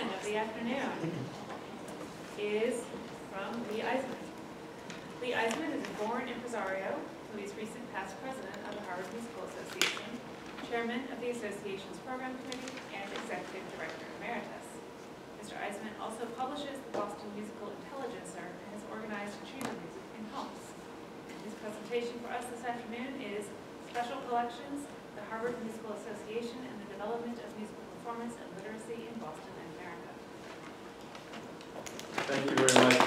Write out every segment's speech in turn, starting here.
presentation of the afternoon is from Lee Eiseman. Lee Eiseman is a born impresario who is recent past president of the Harvard Musical Association, chairman of the association's program committee, and executive director emeritus. Mr. Eiseman also publishes the Boston Musical Intelligencer and has organized chamber music in homes. His presentation for us this afternoon is Special Collections, the Harvard Musical Association, and the Development of Musical Performance and Literacy in Boston and America. Thank you very much.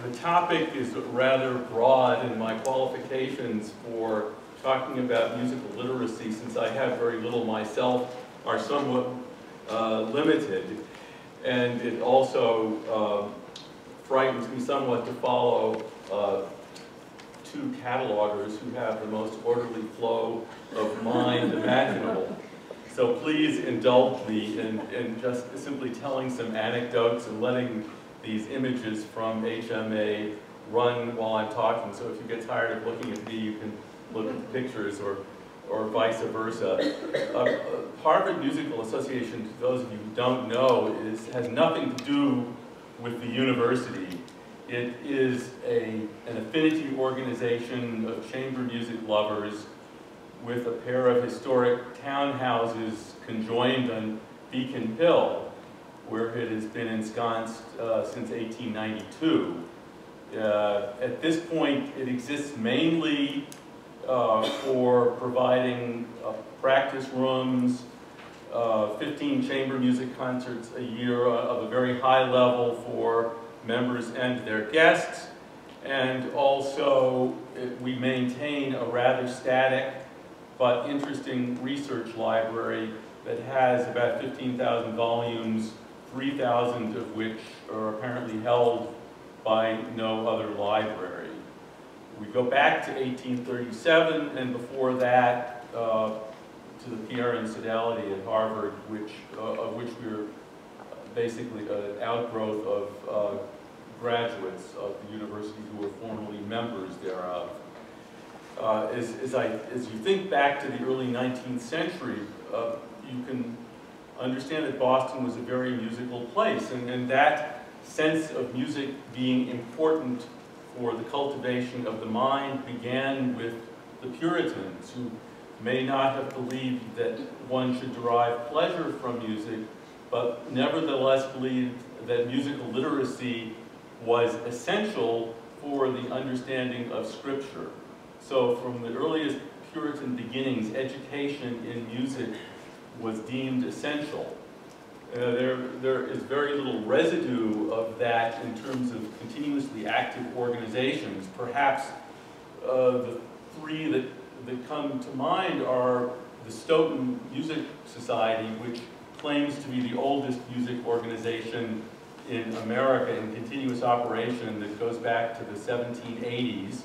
The topic is rather broad, and my qualifications for talking about musical literacy, since I have very little myself, are somewhat limited. And it also frightens me somewhat to follow two catalogers who have the most orderly flow of mind imaginable. So please indulge me in just simply telling some anecdotes and letting these images from HMA run while I'm talking. So if you get tired of looking at me, you can look at the pictures, or vice versa. Harvard Musical Association, to those of you who don't know, has nothing to do with the university. It is an affinity organization of chamber music lovers with a pair of historic townhouses conjoined on Beacon Hill, where it has been ensconced since 1892. At this point, it exists mainly for providing practice rooms, 15 chamber music concerts a year of a very high level for members and their guests, and also we maintain a rather static but interesting research library that has about 15,000 volumes, 3,000 of which are apparently held by no other library. We go back to 1837, and before that to the Pierre and Sodality at Harvard, of which we're basically an outgrowth of graduates of the university who were formerly members thereof. As you think back to the early 19th century, you can understand that Boston was a very musical place, and that sense of music being important for the cultivation of the mind began with the Puritans, who may not have believed that one should derive pleasure from music, but nevertheless believed that musical literacy was essential for the understanding of Scripture. So from the earliest Puritan beginnings, education in music was deemed essential. There is very little residue of that in terms of continuously active organizations. Perhaps the three that come to mind are the Stoughton Music Society, which claims to be the oldest music organization in America in continuous operation that goes back to the 1780s.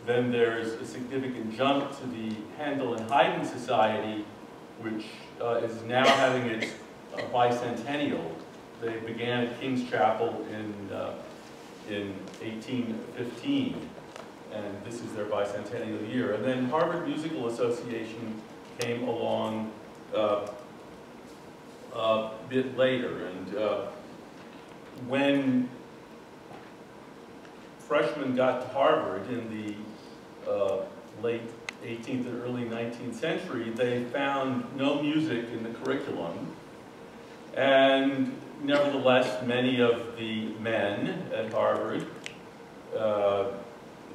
Then there's a significant jump to the Handel and Haydn Society, which is now having its bicentennial. They began at King's Chapel in 1815, and this is their bicentennial year. And then Harvard Musical Association came along a bit later, and when freshmen got to Harvard in the late 18th and early 19th century, they found no music in the curriculum. And nevertheless, many of the men at Harvard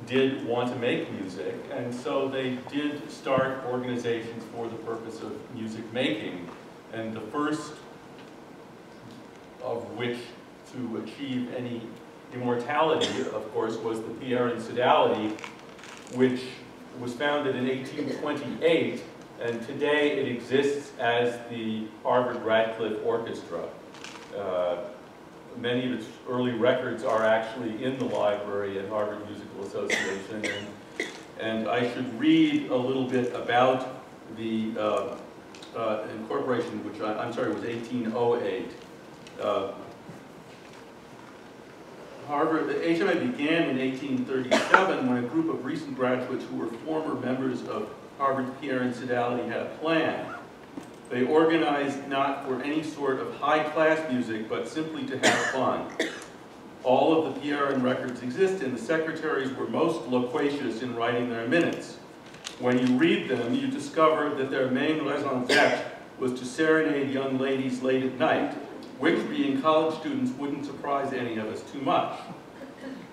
did want to make music, and so they did start organizations for the purpose of music making. And the first of which to achieve any immortality, of course, was the Pierre and Sodality, which was founded in 1828, and today it exists as the Harvard Radcliffe Orchestra. Many of its early records are actually in the library at Harvard Musical Association, and I should read a little bit about the incorporation, which I'm sorry, was 1808. Harvard, the HMA began in 1837 when a group of recent graduates who were former members of Harvard's Pierre and Sodality had a plan. They organized not for any sort of high-class music, but simply to have fun. All of the Pierron records exist, and the secretaries were most loquacious in writing their minutes. When you read them, you discover that their main raison d'etre was to serenade young ladies late at night, which, being college students, wouldn't surprise any of us too much.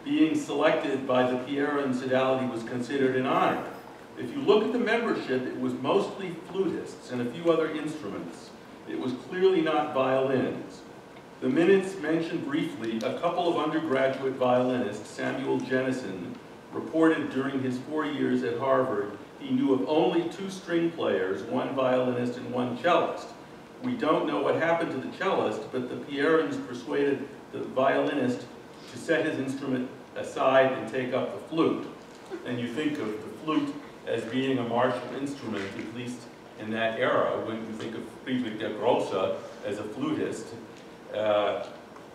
Being selected by the Pierron sodality was considered an honor. If you look at the membership, it was mostly flutists and a few other instruments. It was clearly not violins. The minutes mention briefly a couple of undergraduate violinists, Samuel Jennison, reported during his 4 years at Harvard he knew of only 2 string players, 1 violinist and 1 cellist. We don't know what happened to the cellist, but the Pierrons persuaded the violinist to set his instrument aside and take up the flute. And you think of the flute as being a martial instrument, at least in that era, when you think of Friedrich der Grosse as a flutist.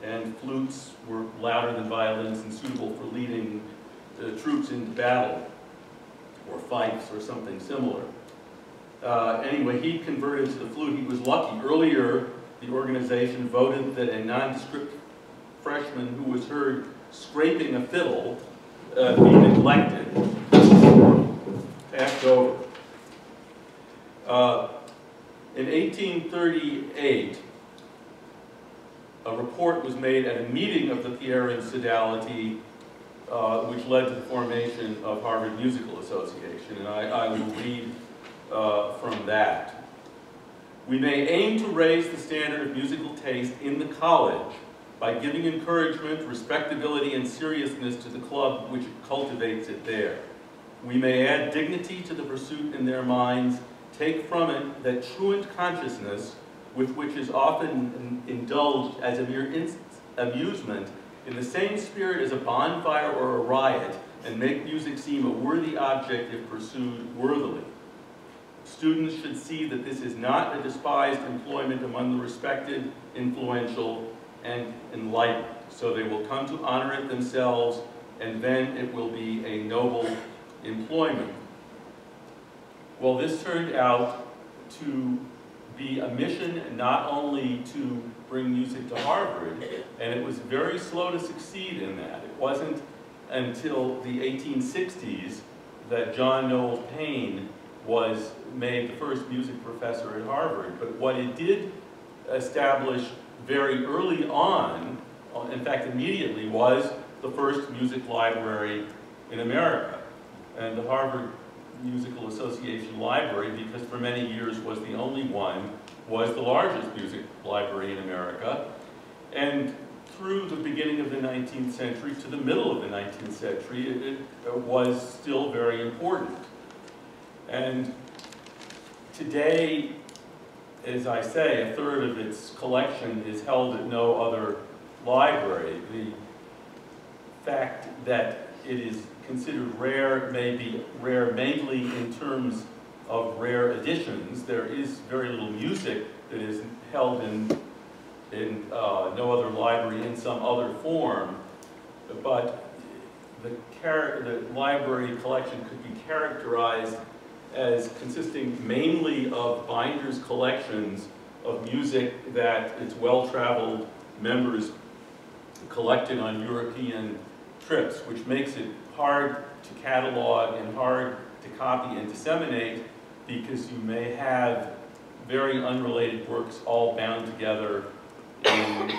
And flutes were louder than violins and suitable for leading troops into battle, or fights, or something similar. Anyway, he converted to the flute. He was lucky. Earlier, the organization voted that a nondescript freshman who was heard scraping a fiddle be neglected, passed over. In 1838, a report was made at a meeting of the Pierron sodality, which led to the formation of Harvard Musical Association, and I will read from that. We may aim to raise the standard of musical taste in the college by giving encouragement, respectability, and seriousness to the club which cultivates it there. We may add dignity to the pursuit in their minds, take from it that truant consciousness with which is often indulged as a mere amusement in the same spirit as a bonfire or a riot, and make music seem a worthy object if pursued worthily. Students should see that this is not a despised employment among the respected, influential, and enlightened. So they will come to honor it themselves, and then it will be a noble employment. Well, this turned out to be a mission not only to bring music to Harvard, and it was very slow to succeed in that. It wasn't until the 1860s that John Knowles Payne was made the first music professor at Harvard. But what it did establish very early on, in fact immediately, was the first music library in America. And the Harvard Musical Association Library, because for many years was the only one, was the largest music library in America. And through the beginning of the 19th century to the middle of the 19th century, it was still very important. And today, as I say, a third of its collection is held at no other library. The fact that it is considered rare may be rare mainly in terms of rare editions. There is very little music that is held in no other library in some other form, but the library collection could be characterized as consisting mainly of binders collections of music that its well-traveled members collected on European trips, which makes it hard to catalog and hard to copy and disseminate, because you may have very unrelated works all bound together in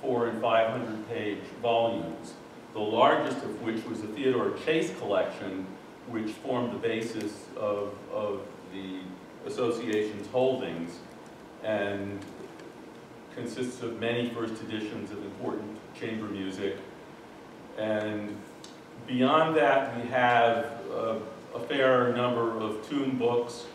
400 and 500 page volumes. The largest of which was the Theodore Chase collection, which formed the basis of the association's holdings and consists of many first editions of important chamber music. And beyond that, we have a fair number of tune books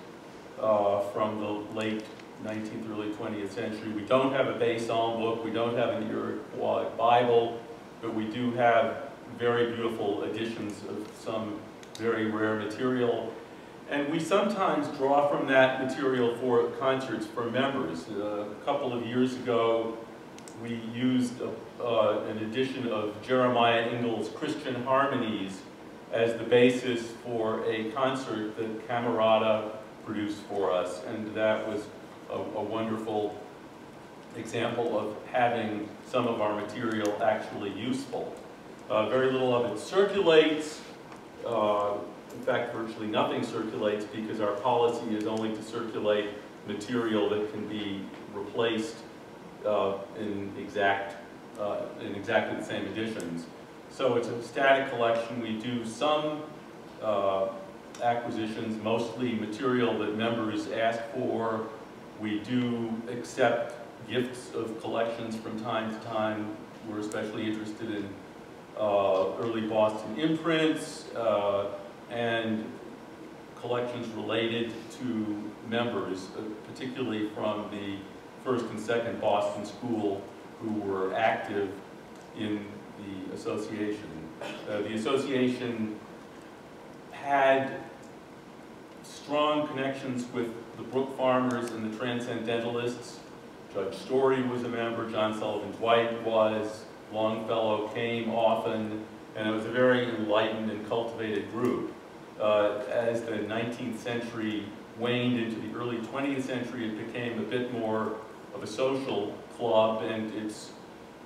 from the late 19th, early 20th century. We don't have a Bay Psalm book, we don't have an Iroquois Bible, but we do have very beautiful editions of some very rare material. And we sometimes draw from that material for concerts for members. A couple of years ago, we used an edition of Jeremiah Ingles' Christian Harmonies as the basis for a concert that Camerata produced for us, and that was a wonderful example of having some of our material actually useful. Very little of it circulates. In fact, virtually nothing circulates because our policy is only to circulate material that can be replaced in exactly the same editions. So it's a static collection. We do some acquisitions, mostly material that members ask for. We do accept gifts of collections from time to time. We're especially interested in early Boston imprints and collections related to members, particularly from the first and second Boston School who were active in the association. The association had strong connections with the Brook Farmers and the Transcendentalists. Judge Story was a member, John Sullivan Dwight was, Longfellow came often, and it was a very enlightened and cultivated group. As the 19th century waned into the early 20th century, it became a bit more of a social club, and its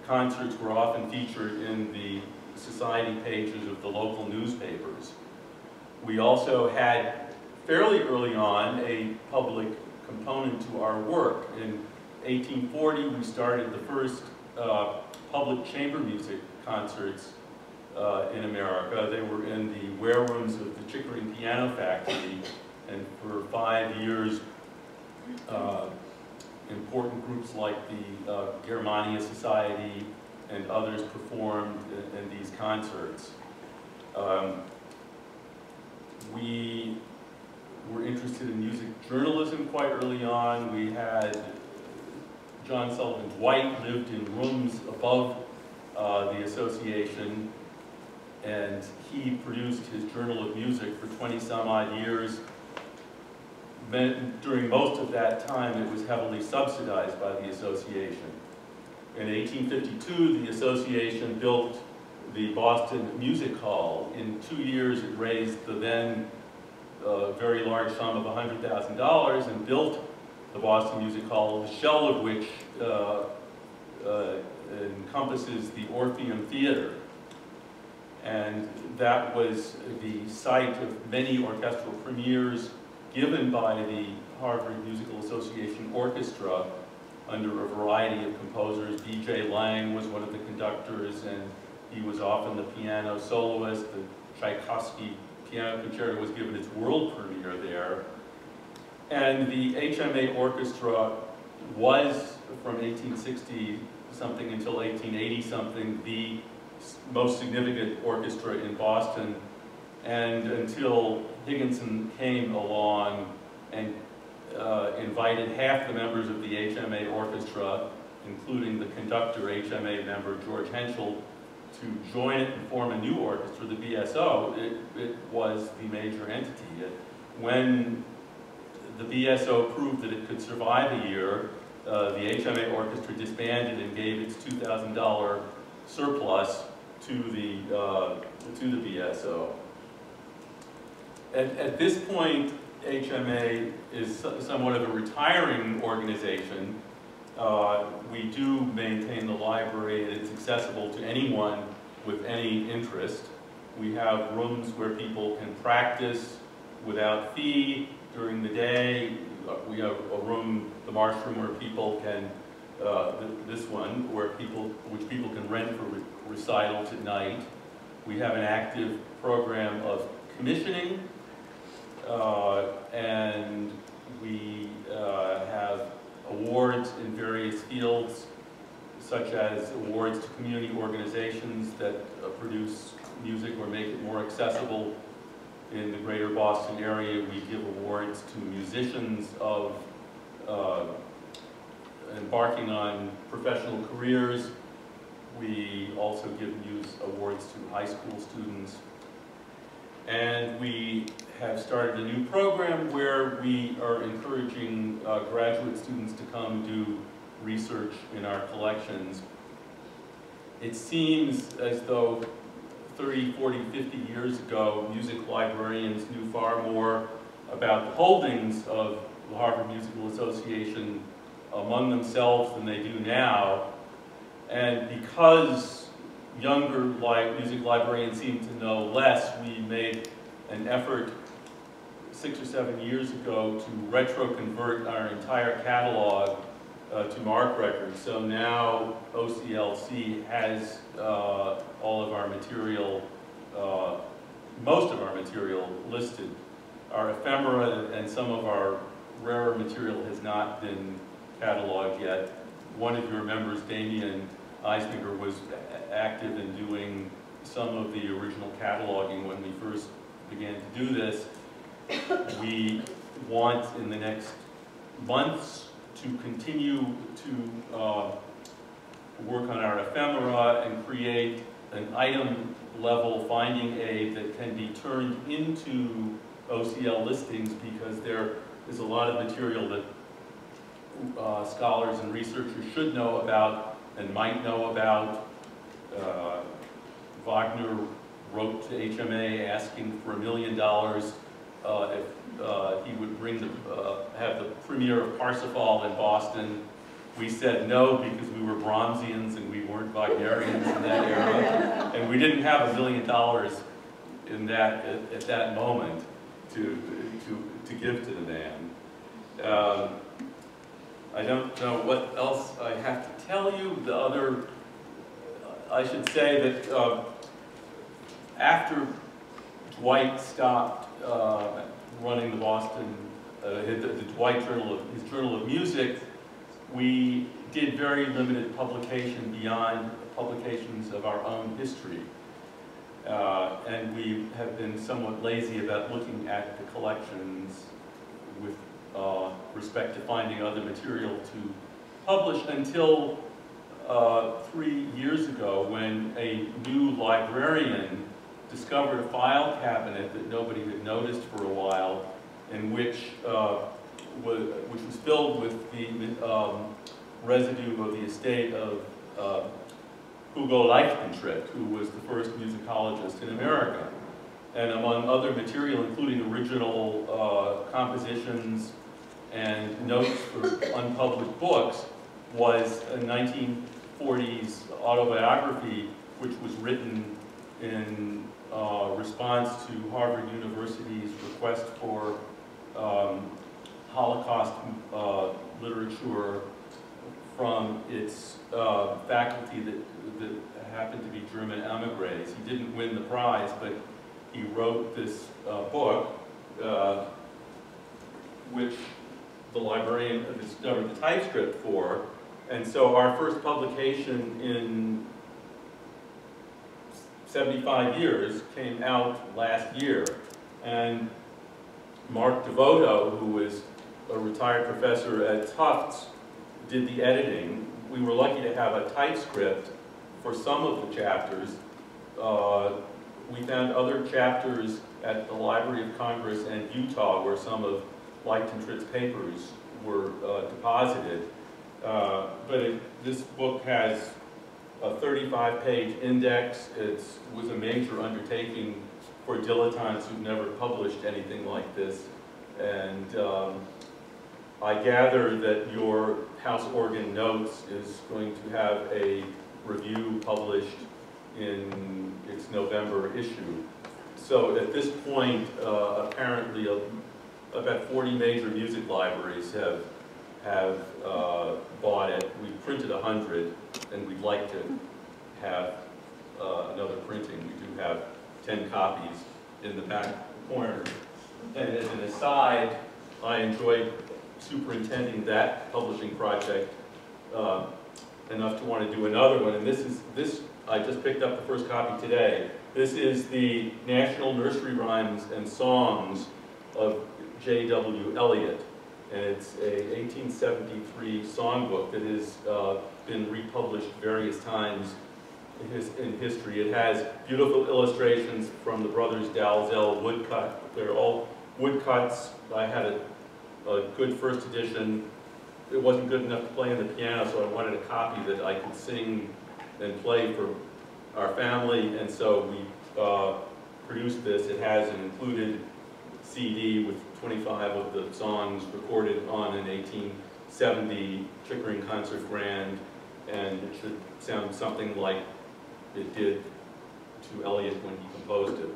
concerts were often featured in the society pages of the local newspapers. We also had, fairly early on, a public component to our work. In 1840, we started the first public chamber music concerts in America. They were in the warerooms of the Chickering Piano Factory, and for 5 years, important groups like the Germania Society and others performed in these concerts. We were interested in music journalism quite early on. We had John Sullivan Dwight lived in rooms above the association, and he produced his Journal of Music for 20-some-odd years. During most of that time, it was heavily subsidized by the association. In 1852, the association built the Boston Music Hall. In 2 years, it raised the then very large sum of $100,000 and built the Boston Music Hall, the shell of which encompasses the Orpheum Theater. And that was the site of many orchestral premieres given by the Harvard Musical Association Orchestra under a variety of composers. B.J. Lang was one of the conductors, and he was often the piano soloist. The Tchaikovsky Piano Concerto was given its world premiere there. And the HMA Orchestra was, from 1860-something until 1880-something, the most significant orchestra in Boston, and until Higginson came along and invited half the members of the HMA Orchestra, including the conductor HMA member George Henschel, to join it and form a new orchestra, the BSO. It was the major entity. When the BSO proved that it could survive a year, the HMA Orchestra disbanded and gave its $2,000 surplus to the BSO. At this point, HMA is somewhat of a retiring organization. We do maintain the library. It's accessible to anyone with any interest. We have rooms where people can practice without fee during the day. We have a room, the Marsh Room, where people can, this one, which people can rent for recitals at night. We have an active program of commissioning, and we have awards in various fields, such as awards to community organizations that produce music or make it more accessible in the greater Boston area. We give awards to musicians of embarking on professional careers. We also give awards to high school students. And we have started a new program where we are encouraging graduate students to come do research in our collections. It seems as though 30, 40, 50 years ago, music librarians knew far more about the holdings of the Harvard Musical Association among themselves than they do now. And because younger music librarians seem to know less, we made an effort 6 or 7 years ago to retro-convert our entire catalog to MARC records. So now OCLC has all of our material, most of our material listed. Our ephemera and some of our rarer material has not been cataloged yet. One of your members, Damien Eisminger, was active in doing some of the original cataloging when we first began to do this. We want in the next months to continue to work on our ephemera and create an item level finding aid that can be turned into OCL listings, because there is a lot of material that scholars and researchers should know about and might know about. Wagner wrote to HMA asking for $1 million if he would bring have the premiere of Parsifal in Boston. We said no because we were Brahmsians and we weren't Wagnerians in that era, and we didn't have $1 million in that at that moment to give to the man. I don't know what else I have to tell you. The other, I should say that after Dwight stopped running the Boston, the Dwight Journal, his Journal of Music, we did very limited publication beyond publications of our own history. And we have been somewhat lazy about looking at the collections with respect to finding other material to publish until 3 years ago, when a new librarian discovered a file cabinet that nobody had noticed for a while, in which was filled with the residue of the estate of Hugo Leichtentritt, who was the first musicologist in America. And among other material, including original compositions and notes for unpublished books, was a 1940s autobiography which was written in response to Harvard University's request for Holocaust literature from its faculty that happened to be German emigres. He didn't win the prize, but he wrote this book, which the librarian discovered the typescript for. And so our first publication in 75 years came out last year. And Mark Devoto, who was a retired professor at Tufts, did the editing. We were lucky to have a typescript for some of the chapters. We found other chapters at the Library of Congress and Utah, where some of Leichtentritt's papers were deposited. This book has a 35-page index. It was a major undertaking for dilettantes who've never published anything like this. And I gather that your House Organ Notes is going to have a review published in its November issue. So at this point, apparently about 40 major music libraries have bought it. We printed 100, and we'd like to have another printing. We do have 10 copies in the back corner. And as an aside, I enjoyed superintending that publishing project enough to want to do another one. And this I just picked up the first copy today. This is the National Nursery Rhymes and Songs of J.W. Eliot. And it's a 1873 songbook that has been republished various times in history. It has beautiful illustrations from the brothers Dalzell woodcut. They're all woodcuts. I had a good first edition. It wasn't good enough to play on the piano, so I wanted a copy that I could sing and play for our family, and so we produced this. It has an included CD with 25 of the songs recorded on an 1870 Chickering Concert Grand, and it should sound something like it did to Elliott when he composed it.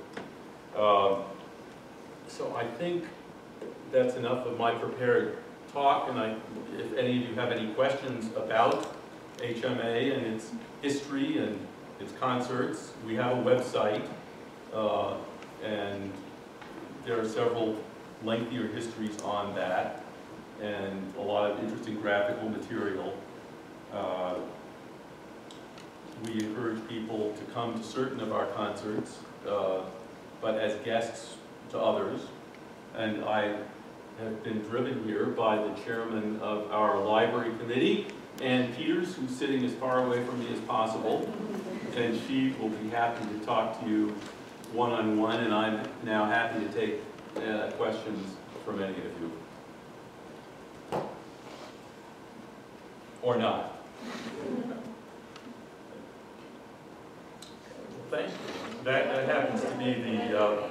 So I think that's enough of my prepared talk, and if any of you have any questions about HMA and its history and its concerts, we have a website, and there are several lengthier histories on that, and a lot of interesting graphical material. We encourage people to come to certain of our concerts, but as guests to others. And I have been driven here by the chairman of our library committee, Ann Peters, who's sitting as far away from me as possible. And she will be happy to talk to you one-on-one, and I'm now happy to take questions from any of you. Or not. Thank you. That happens to be the,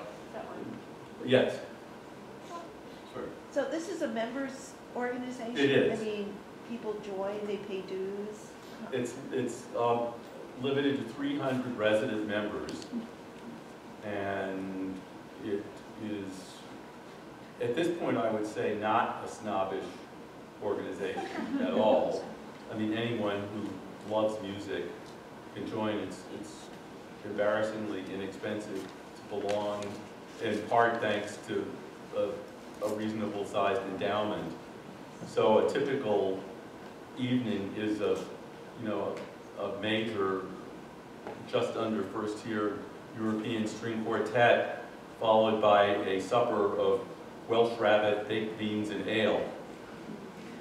yes. Sure. So this is a members organization? It is. I mean, people join, they pay dues? It's limited to 300 resident members, and it is, at this point, I would say, not a snobbish organization at all. I mean, anyone who loves music can join. It's embarrassingly inexpensive to belong, in part thanks to a reasonable sized endowment. So a typical evening is a major, just under first tier European string quartet, followed by a supper of Welsh rabbit, baked beans, and ale,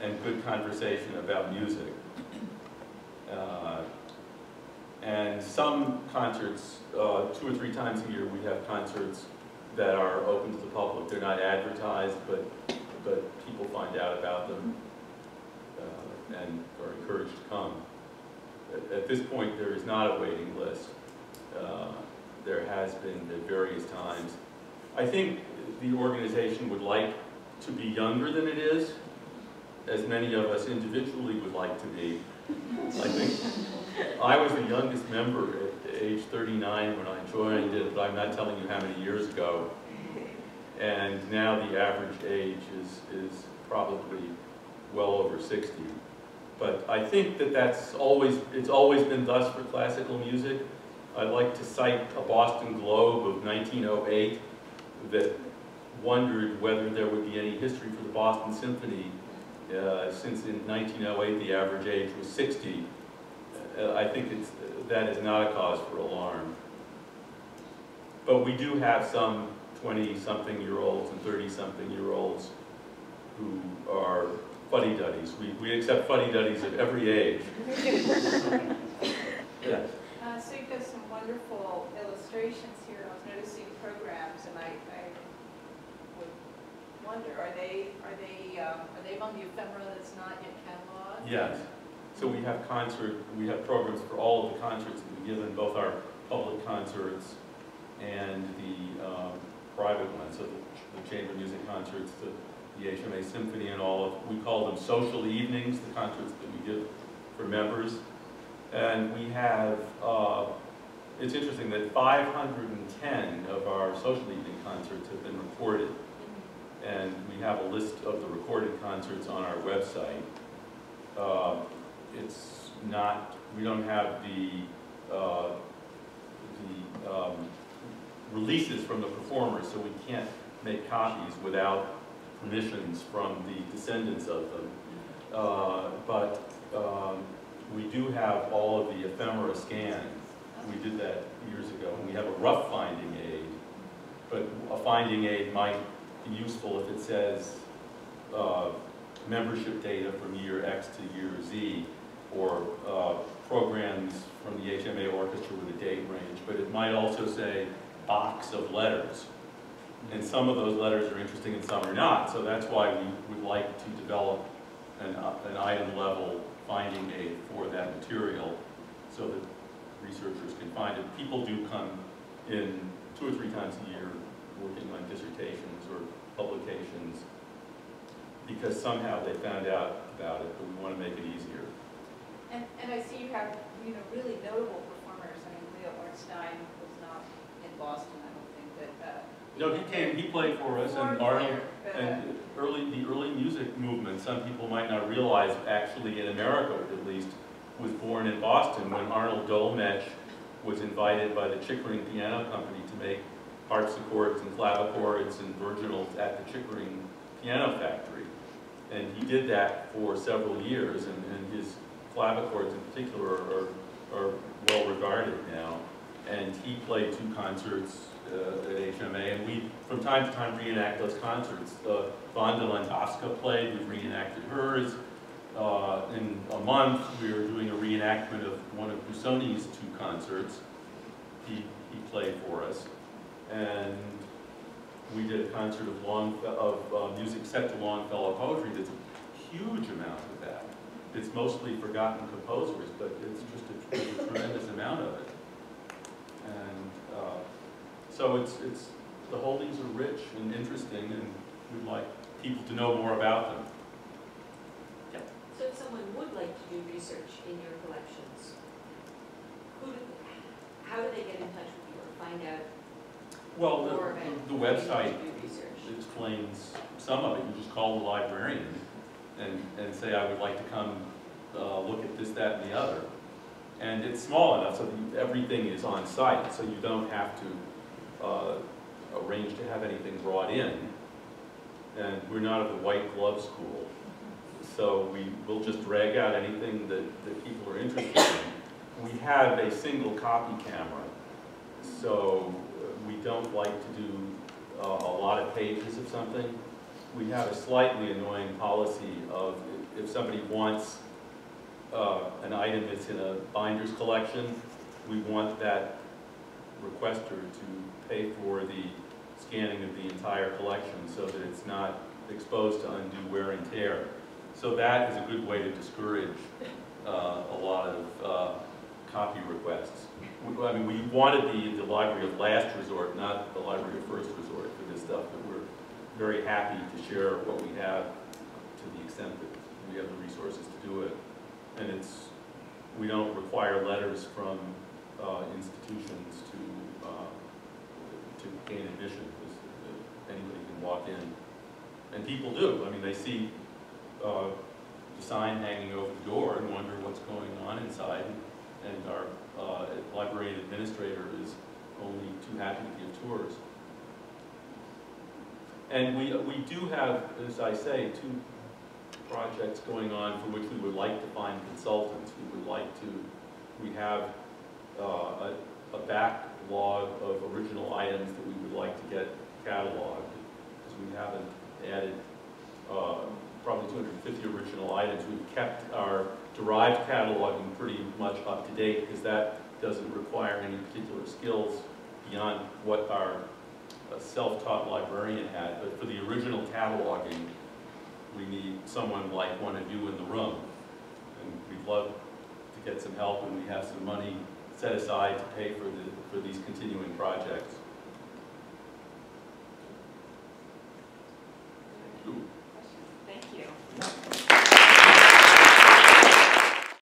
and good conversation about music. And some concerts, 2 or 3 times a year, we have concerts that are open to the public. They're not advertised, but people find out about them and are encouraged to come. At this point, there is not a waiting list. There has been at various times. I think the organization would like to be younger than it is, as many of us individually would like to be. I think I was the youngest member at age 39 when I joined it, but I'm not telling you how many years ago. And now the average age is probably well over 60. But I think that it's always been thus for classical music. I'd like to cite a Boston Globe of 1908 that wondered whether there would be any history for the Boston Symphony, since in 1908 the average age was 60. I think that is not a cause for alarm. But we do have some 20-something-year-olds and 30-something-year-olds who are fuddy-duddies. We accept fuddy-duddies of every age. Yes. So you've got some wonderful illustrations here. I was noticing programs, and I would wonder, are they among the ephemera that's not yet cataloged? Yes. So we have programs for all of the concerts that we give in both our public concerts and the private ones, so the chamber music concerts, the HMA Symphony, and all of, we call them social evenings, the concerts that we give for members. And we have, it's interesting that 510 of our social evening concerts have been recorded. And we have a list of the recorded concerts on our website. It's not, we don't have the releases from the performers, so we can't make copies without permissions from the descendants of them. But we do have all of the ephemera scanned. We did that years ago, and we have a rough finding aid. But a finding aid might be useful if it says membership data from year X to year Z, or programs from the HMA orchestra with a date range. But it might also say box of letters. And some of those letters are interesting and some are not. So that's why we would like to develop an item level finding aid for that material so that researchers can find it. People do come in 2 or 3 times a year working on dissertations or publications because somehow they found out about it, but we want to make it easier. And I see you have, really notable performers. I mean, Leo Ornstein was not in Boston, I don't think, but. No, he played for us, and Former Arnold, player, and the early music movement, some people might not realize, actually in America at least, was born in Boston when Arnold Dolmetsch was invited by the Chickering Piano Company to make harpsichords and clavichords and virginals at the Chickering Piano Factory. And he did that for several years, and his clavichords in particular are well regarded now. And he played 2 concerts at HMA, and we, from time to time, reenact those concerts. Wanda Landowska played, we reenacted hers. In a month, we were doing a reenactment of one of Busoni's 2 concerts. He played for us. And we did a concert of music set to Longfellow poetry. There's a huge amount of that. It's mostly forgotten composers, but it's just a tremendous amount of it. And so it's the holdings are rich and interesting, and we'd like people to know more about them. So if someone would like to do research in your collections, how do they get in touch with you or find out Well, more about the how you website do research? explains some of it. You just call the librarian and say, I would like to come look at this, that, and the other. And it's small enough so that everything is on site, so you don't have to arrange to have anything brought in. And we're not of the white glove school, so we will just drag out anything that people are interested in. We have a single copy camera, so we don't like to do a lot of pages of something. We have a slightly annoying policy of if somebody wants an item that's in a binder's collection, we want that requester to pay for the scanning of the entire collection so that it's not exposed to undue wear and tear. So that is a good way to discourage a lot of copy requests. I mean, we wanted the library of last resort, not the library of first resort for this stuff, but we're very happy to share what we have to the extent that we have the resources to do it. And we don't require letters from institutions to gain admission, because anybody can walk in. And people do. I mean, they see the sign hanging over the door and wonder what's going on inside. And our librarian administrator is only too happy to give tours. And we do have, as I say, 2 projects going on for which we would like to find consultants. We have a backlog of original items that we would like to get cataloged, because we haven't added probably 250 original items. We've kept our derived cataloging pretty much up to date, because that doesn't require any particular skills beyond what our self-taught librarian had. But for the original cataloging, we need someone like one of you in the room. And we'd love to get some help, and we have some money set aside to pay for these continuing projects.